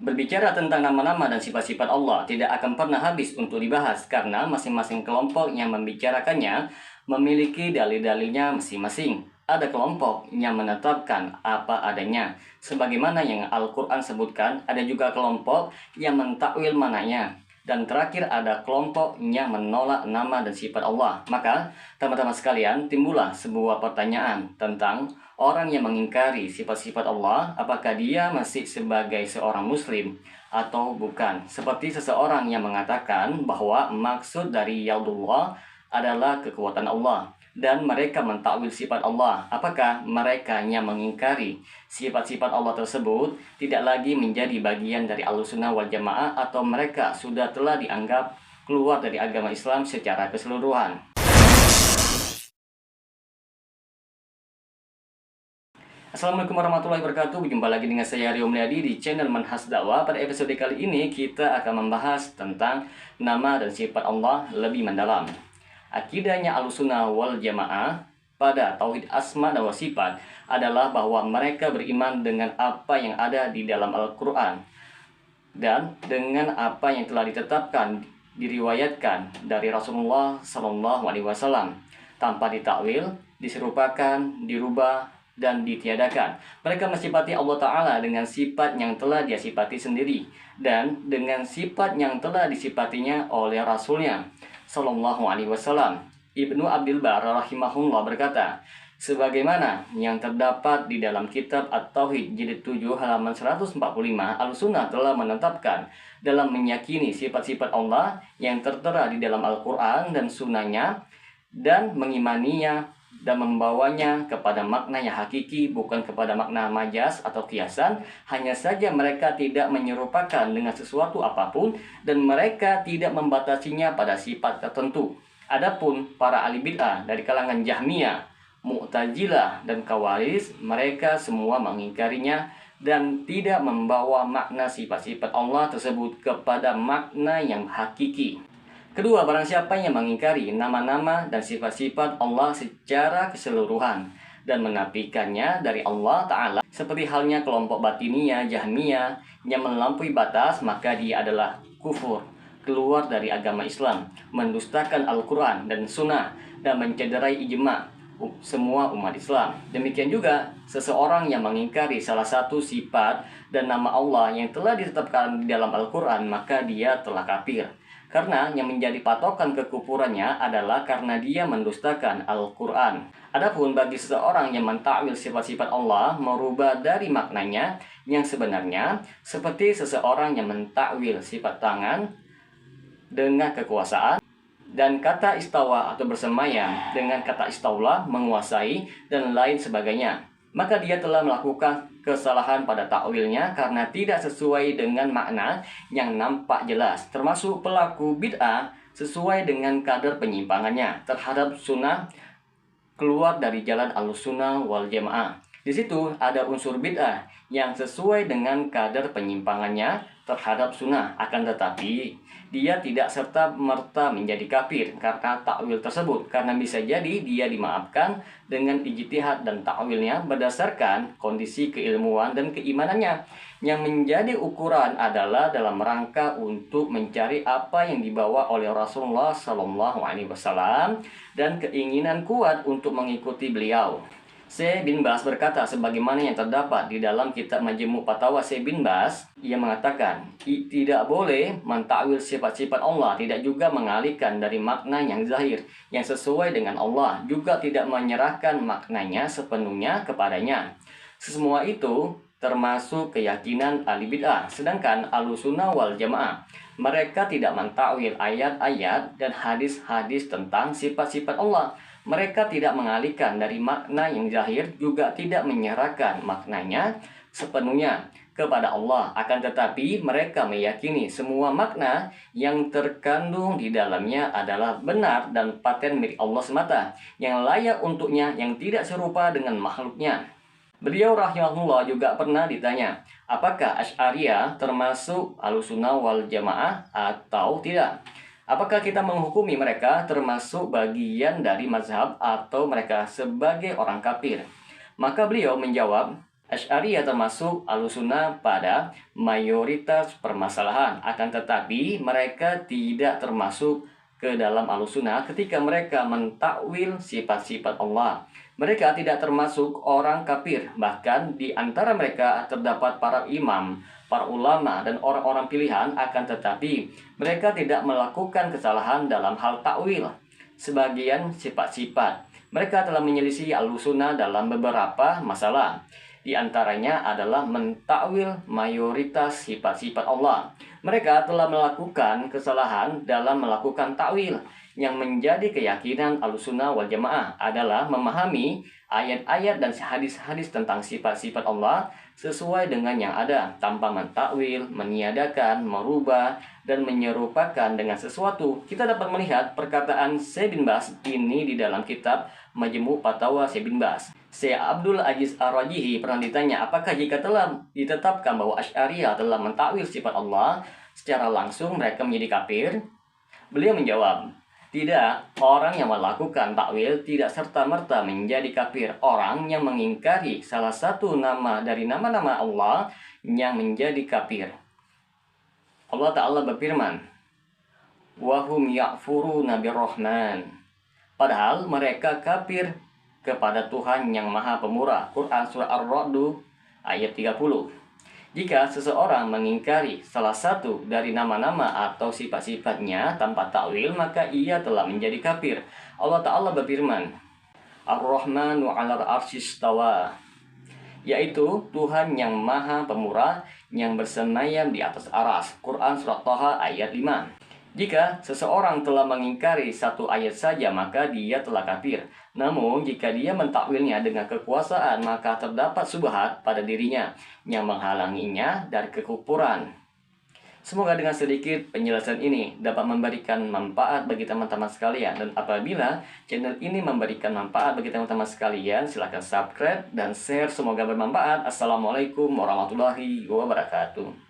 Berbicara tentang nama-nama dan sifat-sifat Allah tidak akan pernah habis untuk dibahas karena masing-masing kelompok yang membicarakannya memiliki dalil-dalilnya masing-masing. Ada kelompok yang menetapkan apa adanya, sebagaimana yang Al-Quran sebutkan. Ada juga kelompok yang mentakwil mananya. Dan terakhir ada kelompok yang menolak nama dan sifat Allah. Maka teman-teman sekalian, timbullah sebuah pertanyaan tentang orang yang mengingkari sifat-sifat Allah, apakah dia masih sebagai seorang muslim atau bukan. Seperti seseorang yang mengatakan bahwa maksud dari yaudullah adalah kekuatan Allah, dan mereka mentakwil sifat Allah. Apakah mereka yang mengingkari sifat-sifat Allah tersebut tidak lagi menjadi bagian dari Ahlussunnah wal Jamaah, atau mereka sudah telah dianggap keluar dari agama Islam secara keseluruhan? Assalamualaikum warahmatullahi wabarakatuh. Berjumpa lagi dengan saya Rio Mulyadi di channel Manhaj Dakwah. Pada episode kali ini kita akan membahas tentang nama dan sifat Allah lebih mendalam. Akidahnya Ahlussunnah wal Jamaah pada tauhid asma dan sifat adalah bahwa mereka beriman dengan apa yang ada di dalam Al-Quran dan dengan apa yang telah ditetapkan, diriwayatkan dari Rasulullah SAW tanpa ditakwil, diserupakan, dirubah, dan ditiadakan. Mereka mensifati Allah Ta'ala dengan sifat yang telah dia sifati sendiri dan dengan sifat yang telah disifatinya oleh Rasulnya SAW. Ibnu Abdul Bar rahimahullah berkata, sebagaimana yang terdapat di dalam kitab At-Tauhid jilid 7 halaman 145, Ahlussunnah telah menetapkan dalam meyakini sifat-sifat Allah yang tertera di dalam Al-Quran dan Sunnahnya, dan mengimaninya dan membawanya kepada makna yang hakiki, bukan kepada makna majas atau kiasan. Hanya saja mereka tidak menyerupakan dengan sesuatu apapun, dan mereka tidak membatasinya pada sifat tertentu. Adapun para ahli bid'ah dari kalangan Jahmiyah, Mu'tazilah, dan Khawarij, mereka semua mengingkarinya dan tidak membawa makna sifat-sifat Allah tersebut kepada makna yang hakiki. Kedua, barang siapa yang mengingkari nama-nama dan sifat-sifat Allah secara keseluruhan dan menafikannya dari Allah Ta'ala, seperti halnya kelompok Batiniyah, Jahmiyah yang melampaui batas, maka dia adalah kufur, keluar dari agama Islam, mendustakan Al-Quran dan Sunnah, dan mencederai ijma' semua umat Islam. Demikian juga seseorang yang mengingkari salah satu sifat dan nama Allah yang telah ditetapkan di dalam Al-Quran, maka dia telah kafir. Karena yang menjadi patokan kekufurannya adalah karena dia mendustakan Al-Quran. Adapun bagi seseorang yang mentakwil sifat-sifat Allah, merubah dari maknanya yang sebenarnya, seperti seseorang yang mentakwil sifat tangan dengan kekuasaan, dan kata istawa atau bersemayam dengan kata istaulah, menguasai, dan lain sebagainya, maka dia telah melakukan kesalahan pada takwilnya karena tidak sesuai dengan makna yang nampak jelas. Termasuk pelaku bid'ah sesuai dengan kadar penyimpangannya terhadap sunnah, keluar dari jalan Ahlussunnah wal Jamaah. Di situ ada unsur bid'ah yang sesuai dengan kadar penyimpangannya terhadap sunnah, akan tetapi dia tidak serta-merta menjadi kafir karena takwil tersebut, karena bisa jadi dia dimaafkan dengan ijtihad dan takwilnya berdasarkan kondisi keilmuan dan keimanannya. Yang menjadi ukuran adalah dalam rangka untuk mencari apa yang dibawa oleh Rasulullah SAW dan keinginan kuat untuk mengikuti beliau. Syekh bin Baz berkata sebagaimana yang terdapat di dalam kitab Majmu' Fatawa Syekh bin Baz. Ia mengatakan, tidak boleh mentakwil sifat-sifat Allah, tidak juga mengalihkan dari makna yang zahir yang sesuai dengan Allah, juga tidak menyerahkan maknanya sepenuhnya kepadanya. Semua itu termasuk keyakinan ahli bid'ah. Sedangkan Ahlussunnah wal Jamaah, mereka tidak mentakwil ayat-ayat dan hadis-hadis tentang sifat-sifat Allah. Mereka tidak mengalihkan dari makna yang zahir, juga tidak menyerahkan maknanya sepenuhnya kepada Allah. Akan tetapi mereka meyakini semua makna yang terkandung di dalamnya adalah benar dan paten milik Allah semata, yang layak untuknya, yang tidak serupa dengan makhluknya. Beliau rahimahullah juga pernah ditanya, apakah Asy'ariyah termasuk Ahlussunnah wal Jamaah atau tidak? Apakah kita menghukumi mereka termasuk bagian dari mazhab atau mereka sebagai orang kafir? Maka beliau menjawab, Asy'ariyah termasuk Ahlussunnah pada mayoritas permasalahan, akan tetapi mereka tidak termasuk ke dalam Ahlussunnah ketika mereka mentakwil sifat-sifat Allah. Mereka tidak termasuk orang kafir, bahkan di antara mereka terdapat para imam, para ulama, dan orang-orang pilihan, akan tetapi mereka tidak melakukan kesalahan dalam hal takwil sebagian sifat-sifat. Mereka telah menyelisih Ahlussunnah dalam beberapa masalah. Di antaranya adalah mentakwil mayoritas sifat-sifat Allah. Mereka telah melakukan kesalahan dalam melakukan takwil. Yang menjadi keyakinan Ahlussunnah wal Jamaah adalah memahami ayat-ayat dan hadis-hadis tentang sifat-sifat Allah sesuai dengan yang ada, tanpa mentakwil, meniadakan, merubah, dan menyerupakan dengan sesuatu. Kita dapat melihat perkataan Syekh bin Baz ini di dalam kitab Majmu' Fatawa Syekh bin Baz. Syekh Abdul Aziz Ar-Rajihi pernah ditanya, apakah jika telah ditetapkan bahwa Asy'ariyah telah mentakwil sifat Allah secara langsung mereka menjadi kafir? Beliau menjawab, tidak, orang yang melakukan takwil tidak serta-merta menjadi kafir. Orang yang mengingkari salah satu nama dari nama-nama Allah yang menjadi kafir. Allah Ta'ala berfirman, wahum ya'furuna birrahman. Padahal mereka kafir kepada Tuhan yang Maha Pemurah. Quran Surah Ar-Ra'd ayat 30. Jika seseorang mengingkari salah satu dari nama-nama atau sifat-sifatnya tanpa takwil, maka ia telah menjadi kafir. Allah Ta'ala berfirman, Ar-Rahmanu 'alal 'arsy istawa, yaitu Tuhan yang Maha Pemurah yang bersemayam di atas aras. Quran Surah Thaha ayat 5. Jika seseorang telah mengingkari satu ayat saja, maka dia telah kafir. Namun, jika dia mentakwilnya dengan kekuasaan, maka terdapat subhat pada dirinya yang menghalanginya dari kekufuran. Semoga dengan sedikit penjelasan ini dapat memberikan manfaat bagi teman-teman sekalian. Dan apabila channel ini memberikan manfaat bagi teman-teman sekalian, silahkan subscribe dan share. Semoga bermanfaat. Assalamualaikum warahmatullahi wabarakatuh.